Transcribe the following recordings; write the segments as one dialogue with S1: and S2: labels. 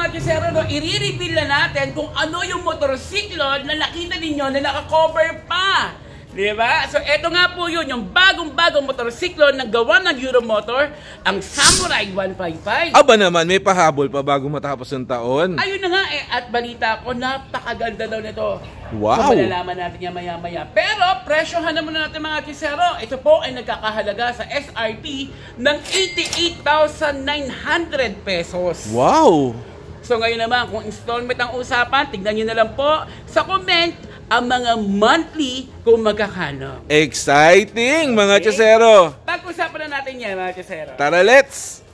S1: mga kisero, no, i-reveal na natin kung ano yung motorsiklo na nakita ninyo na naka-cover pa. Diba? So, eto nga po yun, yung bagong-bagong motorsiklo na gawa ng Euromotor, ang Samurai 155.
S2: Aba naman, may pahabol pa bago matapos ng taon.
S1: Ayun na nga at balita ko, napakaganda daw nito.
S2: Wow!
S1: So, malalaman natin yan maya-maya. Pero, presyohan naman natin mga kisero. Ito po ay nagkakahalaga sa SRP ng 88,900 pesos.
S2: Wow!
S1: So, ngayon naman, kung installment ang usapan, tignan nyo na lang po sa comment ang mga monthly kung magkakano.
S2: Exciting, mga chesero!
S1: Pag-usapan na natin yan, mga chesero.
S2: Tara, let's!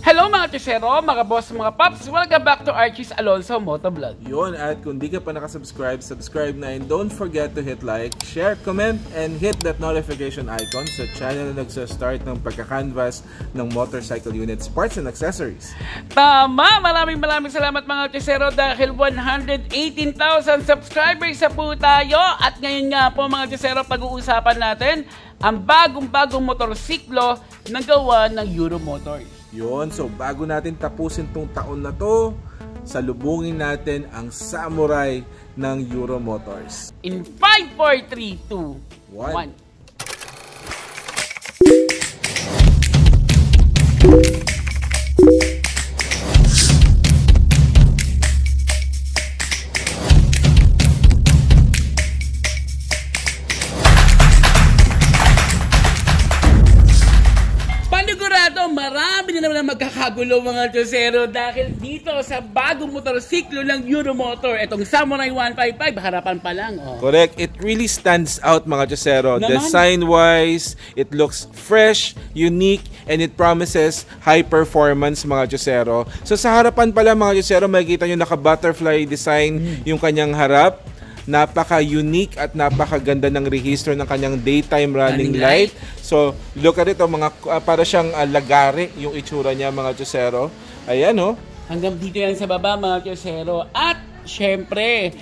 S1: Hello mga chesero, mga boss, mga paps. Welcome back to Archie's Alonso Motovlog.
S2: Yun, at kung di ka pa nakasubscribe, subscribe na, and don't forget to hit like, share, comment, and hit that notification icon sa channel na nagsa-start ng pagka-canvas ng motorcycle units, parts, and accessories.
S1: Tama! Maraming salamat mga chesero dahil 118,000 subscribers sa po tayo. At ngayon nga po mga chesero, pag-uusapan natin ang bagong-bagong motorsiklo na gawa ng Euromotors.
S2: Yun, so bago natin tapusin tong taon na to, salubungin natin ang Samurai ng Euromotors.
S1: In 5, 4, 3, 2, 1. Marami na naman magkakagulo mga chesero dahil dito sa bagong motorsiklo ng Euromotor, itong Samurai 155, harapan pa lang. Oh.
S2: Correct. It really stands out mga chesero. Design-wise, it looks fresh, unique, and it promises high performance mga chesero. So sa harapan pala mga chesero, makikita nyo naka-butterfly design yung kanyang harap. Napaka-unique at napakaganda ng rehistro ng kanyang daytime running light. So, look at it, mga para siyang lagare yung itsura niya mga chesero. Ayan oh.
S1: Hanggang dito yan sa baba mga chesero. At syempre,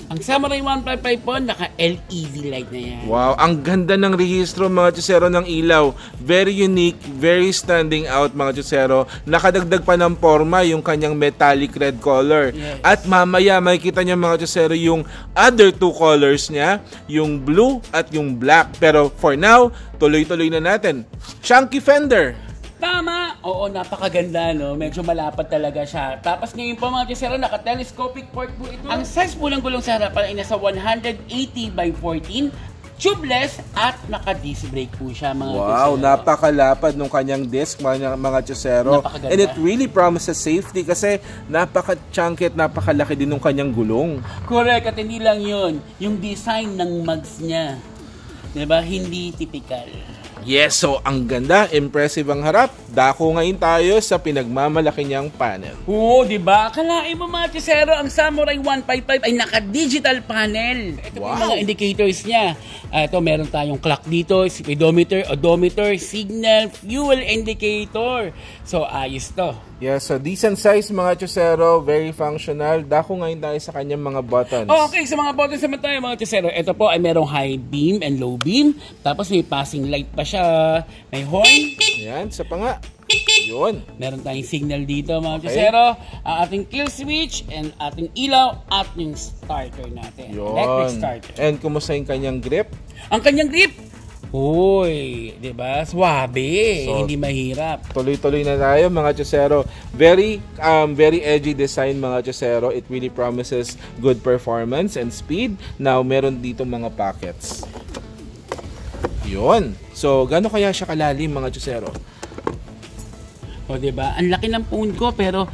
S1: ang Samurai 155 po, naka-LED light na yan.
S2: Wow, ang ganda ng rehistro mga chesero ng ilaw. Very unique, very standing out mga chesero. Nakadagdag pa ng forma yung kanyang metallic red color.
S1: Yes.
S2: At mamaya makikita niyo mga chesero yung other two colors niya, yung blue at yung black. Pero for now, tuloy-tuloy na natin. Chunky fender.
S1: Tama! Oo, napakaganda, no? Medyo malapad talaga siya. Tapos ngayon po mga chesero, naka-telescopic port po ito. Ang size po ng gulong sa harapan ay nasa 180 by 14, tubeless at naka-disc brake po siya mga chesero.
S2: Wow, napakalapad ng kanyang disc mga chesero. And it really promises safety kasi napaka-chunky at napakalaki din ng kanyang gulong.
S1: Correct, at hindi lang yun. Yung design ng mugs niya, diba? Hindi typical.
S2: Yes, so ang ganda, impressive ang harap. Dako ngayon tayo sa pinagmamalaki niyang panel.
S1: Oo, di ba? Akalain mo mga chesero, ang Samurai 155 ay naka-digital panel. Ito po yung mga indicators niya. Ito, meron tayong clock dito, speedometer, odometer, signal, fuel indicator. So, ayos to.
S2: Yes, so decent size mga chesero, very functional. Dako ngayon tayo sa kanyang mga buttons.
S1: Okay, sa mga buttons naman tayo mga chesero. Ito po ay merong high beam and low beam. Tapos may passing light pa siya. May horn.
S2: Yan, sa pa nga. Yun.
S1: Meron tayong signal dito mga chesero. Ang ating kill switch and ating ilaw at yung starter natin.
S2: Yun.
S1: Electric starter.
S2: And kumusta yung kanyang grip?
S1: Ang kanyang grip, uy, di ba? Swabe,
S2: So,
S1: hindi mahirap.
S2: Tuloy-tuloy na tayo mga chesero. Very edgy design mga chesero. It really promises good performance and speed. Now, meron dito mga pockets. Yun. So, gano'n kaya siya kalalim mga chesero?
S1: O, di ba? Ang laki ng phone ko pero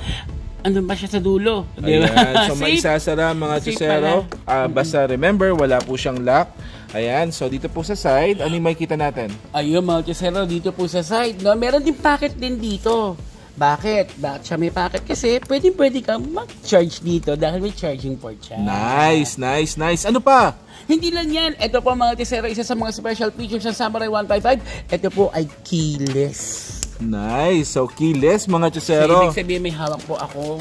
S1: andun ba siya sa dulo? Di ba?
S2: Ayan. So, may sasara mga chesero. Basta remember, wala po siyang lock. Ayan, so dito po sa side, ano yung makikita natin?
S1: Ayun mga Chesero, dito po sa side, no? Meron din packet din dito. Bakit? Bakit siya may packet? Kasi pwede kang mag-charge dito dahil may charging port siya.
S2: Nice, nice, nice. Ano pa?
S1: Hindi lang yan. Ito po mga Chesero, isa sa mga special features ng Samurai 155. Ito po ay keyless.
S2: Nice. So, keyless mga
S1: So,
S2: Chesero.
S1: ibig sabihin may hawak po akong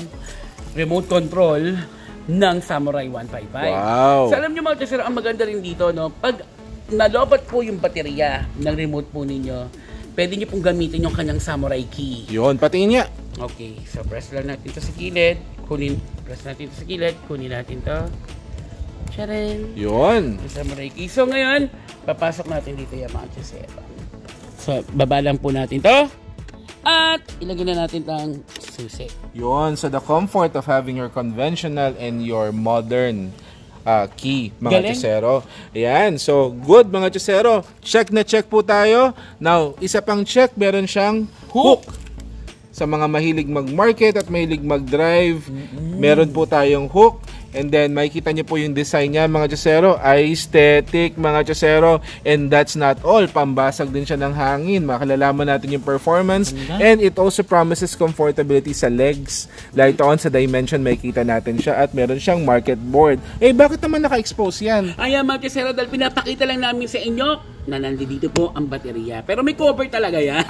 S1: remote control ng Samurai 155.
S2: Wow.
S1: So alam nyo mga Chesero, ang maganda rin dito, no? Pag nalobat po yung baterya ng remote po ninyo, pwede nyo pong gamitin yung kanyang Samurai key.
S2: Yun, patingin niya.
S1: Okay, so press lang natin to sa gilid. Press natin to sa gilid. Kunin natin to. Charan!
S2: Yun.
S1: Yung Samurai key. So ngayon, papasok natin dito yung mga Chesero. So, baba lang po natin to. At ilagay na natin ang susi.
S2: Yun. So, the comfort of having your conventional and your modern key, mga
S1: Galing.
S2: Chesero. Ayan. So, good, mga Chesero. Check na check po tayo. Now, isa pang check, meron siyang hook. Sa mga mahilig mag-market at mahilig mag-drive, meron po tayong hook. And then, makikita niyo po yung design niya, mga Chesero. Aesthetic, mga Chesero. And that's not all. Pambasag din siya ng hangin. Makalalaman natin yung performance. And it also promises comfortability sa legs. Later on, sa dimension, makikita natin siya. At meron siyang market board. Eh, bakit naman naka-expose yan?
S1: Ayan mga Chesero, dahil pinapakita lang namin sa inyo na nandito po ang baterya. Pero may cover talaga yan.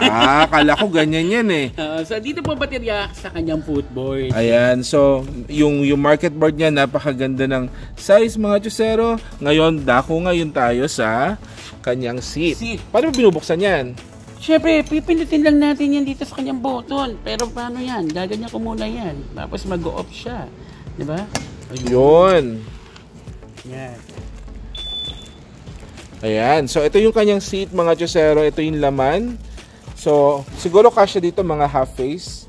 S2: Kala ko ganyan yan eh.
S1: So dito po baterya sa kanyang footboard.
S2: Ayan, so yung market board niya, napakaganda ng size, mga Chesero. Ngayon, dako ngayon tayo sa kanyang seat. Paano binubuksan yan?
S1: Siyempre, pipindutin lang natin yan dito sa kanyang button. Pero paano yan? Gaganyan ko muna yan. Tapos mag-off siya. Diba?
S2: Yun.
S1: Yan.
S2: Ayan, so ito yung kanyang seat, mga Chesero. Ito yung laman. So, siguro kasya dito mga half-face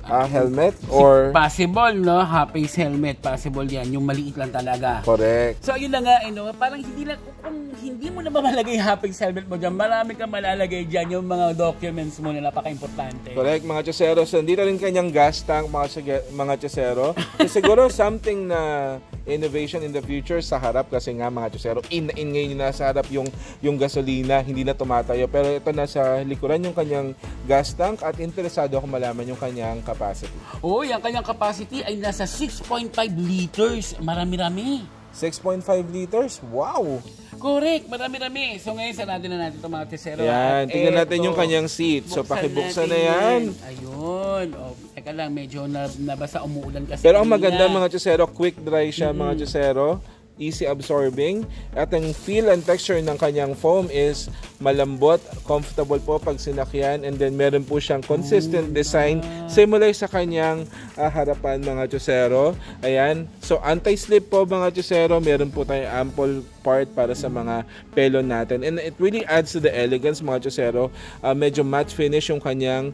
S2: helmet or...
S1: Possible, no? Half-face helmet. Possible yan. Yung maliit lang talaga.
S2: Correct.
S1: So, yun na nga, parang hindi lang, kung hindi mo na mamalagay half-face helmet mo dyan, marami kang malalagay dyan yung mga documents mo na napaka-importante.
S2: Correct, mga Chesero. So, nandito rin kanyang gas tank, mga Chesero. So, siguro something na innovation in the future sa harap kasi nga mga Chesero, in ngayon yung nasa harap yung gasolina, hindi na tumatayo. Pero ito nasa likuran yung kanyang gas tank at interesado ako malaman yung kanyang capacity.
S1: Oo, yung kanyang capacity ay nasa 6.5 liters. Marami-rami.
S2: 6.5 liters? Wow!
S1: Correct, marami-rami. So ngayon, sarado na natin itong mga Chesero.
S2: Yan, tingnan natin yung kanyang seat. So, pakibuksan na yan.
S1: Ayun. O, teka lang, medyo nabasa, umuulan kasi.
S2: Pero ang maganda, mga Chesero, quick dry siya, mga Chesero. Easy absorbing. At ang feel and texture ng kanyang foam is malambot, comfortable po pag sinakyan. And then meron po siyang consistent design similar sa kanyang harapan, mga Chesero. Ayan. So anti-slip po, mga Chesero. Meron po tayong ample part para sa mga pelo natin. And it really adds to the elegance, mga Chesero. Medyo matte finish yung kanyang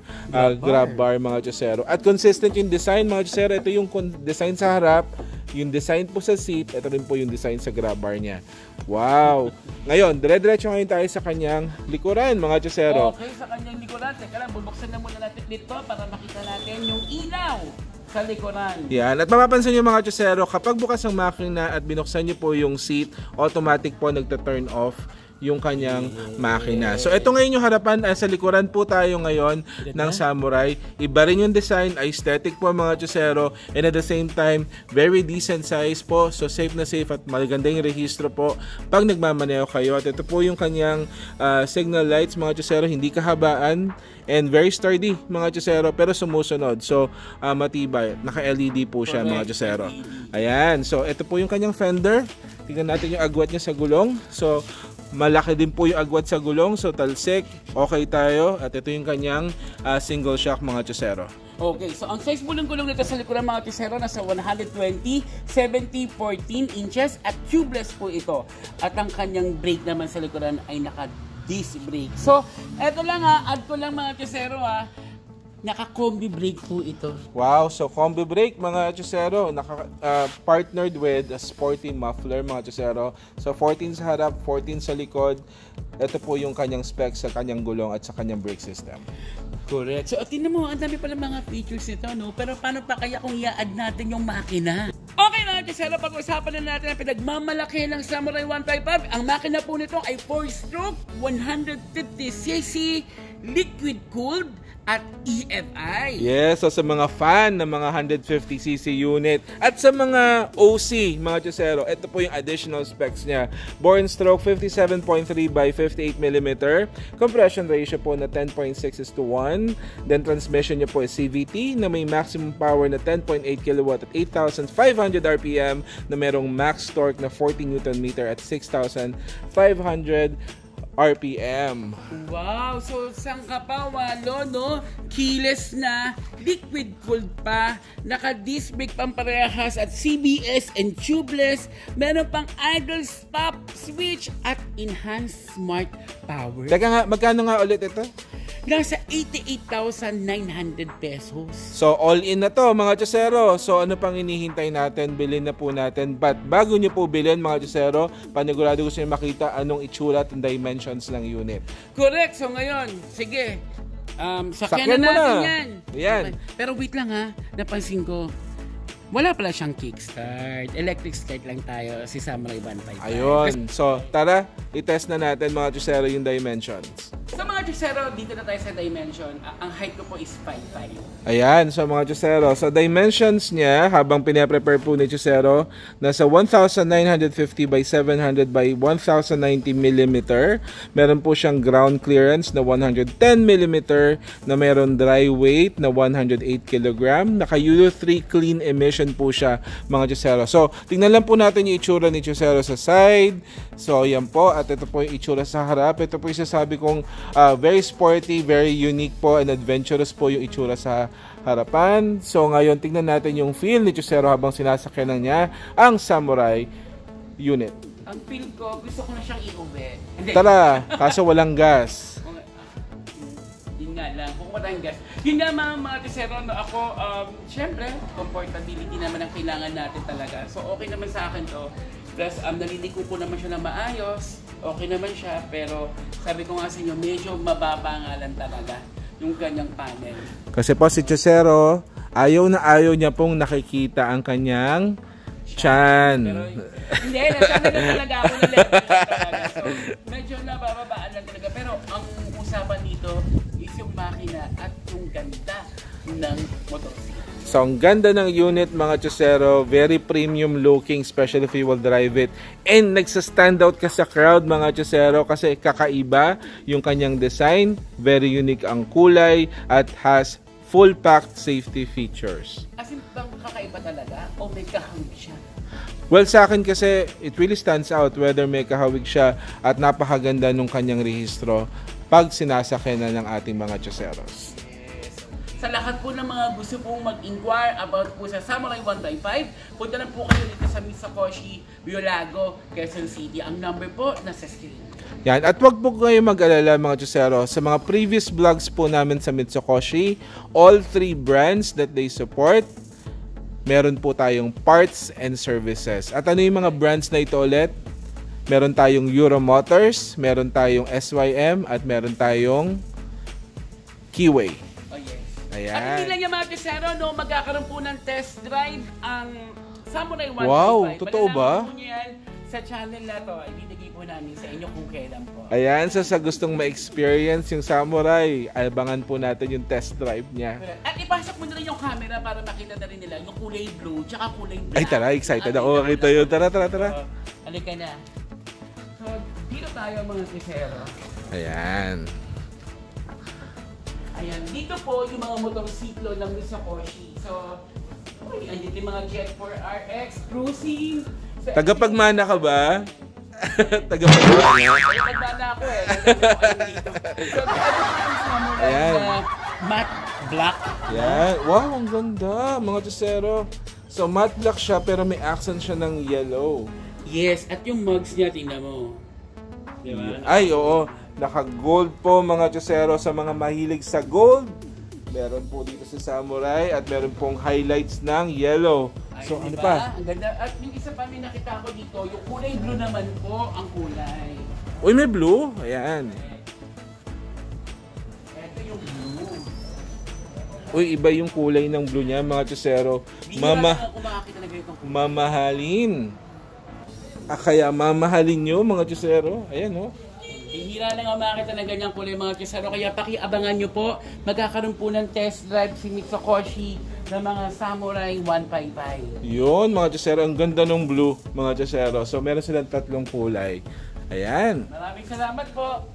S2: grab bar, mga Chesero. At consistent yung design, mga Chesero. Ito yung design sa harap. Yung design po sa seat, ito rin po yung design sa grab bar niya. Wow! Ngayon, dire-diretso ngayon tayo sa kanyang likuran, mga Chesero.
S1: Okay, sa kanyang likuran. Teka lang, bubuksan na muna natin dito para makita natin yung ilaw sa likuran. Yan.
S2: At mapapansin nyo, mga Chesero, kapag bukas ang makina at binuksan nyo po yung seat, automatic po nagta-turn off yung kanyang makina. So ito ngayon yung harapan, sa likuran po tayo ngayon ng Samurai. Iba rin yung design, aesthetic po, mga Chesero, and at the same time, very decent size po. So safe na safe at maganda yung rehistro po pag nagmamaneho kayo. At ito po yung kanyang signal lights, mga Chesero, hindi kahabaan and very sturdy, mga Chesero, pero sumusunod. So matibay, naka-LED po siya, mga Chesero. Ayan, so ito po yung kanyang fender. Tingnan natin yung agwat niya sa gulong. So malaki din po yung agwat sa gulong, so talsik, okay tayo. At ito yung kanyang single shock, mga Chesero.
S1: Okay, so ang size po ng gulong nito sa likuran, mga Chesero, nasa 120/70/14 inches at tubeless po ito. At ang kanyang brake naman sa likuran ay naka-disc brake. So, eto lang add ko lang, mga Chesero naka-combi brake po ito.
S2: Wow, so combi brake, mga Chesero, partnered with a sporty muffler, mga Chesero. So 14 sa harap, 14 sa likod. Ito po yung kanyang specs sa kanyang gulong at sa kanyang brake system.
S1: Correct. So tingnan mo, ang dami pala mga features nito, no? Pero paano pa kaya kung i-add natin yung makina? Okay mga Chisero, pag-usapan na natin ang pinagmamalaki ng Samurai 155. Ang makina po nito ay 4-stroke, 150cc, liquid-cooled, at EFI.
S2: Yes, so sa mga fan ng mga 150cc unit at sa mga OC, mga Chisero, ito po yung additional specs niya. Bore and stroke 57.3 by 58mm, compression ratio po na 10.6:1, then transmission niya po is CVT na may maximum power na 10.8 kW at 8,500 RPM na merong max torque na 40 Nm at 6,500 RPM.
S1: Wow! So, saan ka pa, Walo, no? Keyless na, liquid-cooled pa, naka-disc brake pamparehas at CBS and tubeless, meron pang idle stop switch at enhanced smart power.
S2: Teka nga, magkano nga ulit ito?
S1: Nasa 88,900 pesos.
S2: So, all in na to, mga Chisero. So, ano pang hinihintay natin? Bilhin na po natin. But bago nyo po bilhin, mga Chisero, panigurado ko sa inyo makita anong itsura at dimensions ng unit.
S1: Correct. So, ngayon, sige.
S2: Sakyan
S1: Sakyan na
S2: mo
S1: natin
S2: na.
S1: yan.
S2: Yan.
S1: Pero wait lang ha, napansin ko, wala pala siyang kickstart. Electric start lang tayo, si Samurai 155.
S2: Ayun. So, tara, itest na natin, mga Chisero, yung dimensions.
S1: Sa mga Chisero, dito na tayo sa dimension. Ang height ko po is 5'5".
S2: Ayan, so mga Chisero, sa dimensions niya, habang pinaprepare po ni Chisero, nasa 1,950 by 700 by 1,090mm. Meron po siyang ground clearance na 110mm, na meron dry weight na 108 kg. Naka Euro 3 clean emission po siya, mga Chisero. So, tingnan lang po natin yung itsura ni Chisero sa side. So, yan po. At ito po yung itsura sa harap. Ito po yung sasabi kong very sporty, very unique po and adventurous po yung itsura sa harapan. So ngayon tingnan natin yung feel ni Chisero habang sinasakyan niya ang Samurai unit.
S1: Ang feel ko, gusto ko na siyang i-uwi.
S2: Tara, kaso walang gas.
S1: Yun nga lang, kung walang gas. Yun nga mga Chisero, no, ako, syempre, comfortability naman ang kailangan natin talaga. So okay naman sa akin to. Plus, naliliko ko naman siya na maayos. Okay naman siya, pero sabi ko nga sa inyo, medyo mababa nga lang talaga yung kanyang panel.
S2: Kasi po si Chisero, ayaw na ayaw niya pong nakikita ang kanyang tiyan.
S1: Pero, hindi, nasabi na talaga ako na level talaga. So, medyo nabababaan lang talaga. Pero ang usapan dito is yung makina at yung ganda ng motorcycle.
S2: So, ang ganda ng unit, mga Chisero, very premium looking, especially if you will drive it. And nagsa-stand out ka sa crowd, mga Chisero, kasi kakaiba yung kanyang design, very unique ang kulay, at has full-packed safety features.
S1: As in, bang kakaiba talaga? O may kahawig siya?
S2: Well, sa akin kasi, it really stands out whether may kahawig siya at napakaganda nung kanyang rehistro pag sinasakyan na ng ating mga Chiseros.
S1: Sa lahat po ng mga gusto pong mag-inquire about po sa Samurai 155, punta lang po kayo dito sa Mitsukoshi, Biolago, Quezon City. Ang number po nasa screen.
S2: Yan. At wag po kayo mag-alala, mga Chisero. Sa mga previous vlogs po namin sa Mitsukoshi, all three brands that they support, meron po tayong parts and services. At ano yung mga brands na ito ulit? Meron tayong Euro Motors, meron tayong SYM, at meron tayong Keyway. Ayan.
S1: At hindi lang yung mga Chisero, no, magkakaroon po ng test drive ang Samurai 155.
S2: Wow, totoo ba?
S1: Malalaman po niyo yan sa channel na to. Ibibigay po namin sa inyo kung kailan po.
S2: Ayan, so sa gustong ma-experience yung Samurai, abangan po natin yung test drive niya.
S1: At ipasok mo na rin yung camera para makita na rin nila yung kulay blue tsaka kulay black.
S2: Ay, tara, excited ako makita yun. Tara.
S1: Halika na. So, dito tayo mga Chisero.
S2: Ayan.
S1: Ayan, dito po yung mga motorsiklo ng Mitsukoshi. So, andito yung mga Jet 4 RX, cruising. So,
S2: Tagapagmana ka ba? Tagapagmana?
S1: Tagapagmana ako eh. Dito. So, ito po yung Samurai
S2: Ayan.
S1: na matte black.
S2: Ayan. Wow, ang ganda, mga Chisero. So, matte black siya pero may accent siya ng yellow.
S1: Yes, at yung mugs niya, tingnan mo. Diba?
S2: Ay, oo. Naka-gold po, mga Chisero, sa mga mahilig sa gold. Meron po dito sa Samurai at meron pong highlights ng yellow.
S1: Ay,
S2: So,
S1: diba?
S2: ano pa?
S1: Ang ganda. At yung isa pa may nakita ko dito, yung kulay blue naman po ang kulay.
S2: Uy, may blue. Ayan.
S1: Ito yung blue.
S2: Uy, iba yung kulay ng blue niya, mga Chusero. Mamahalin. Kaya mamahalin nyo, mga Chusero. Ayan, oh.
S1: Hihira lang ang makita ng ganyang kulay, mga Chusero. Kaya pakiabangan nyo po, magkakaroon po ng test drive si Mitsukoshi ng mga Samurai 155.
S2: Yun, mga Chusero. Ang ganda ng blue, mga Chusero. So, meron silang 3 kulay. Ayan.
S1: Maraming salamat po.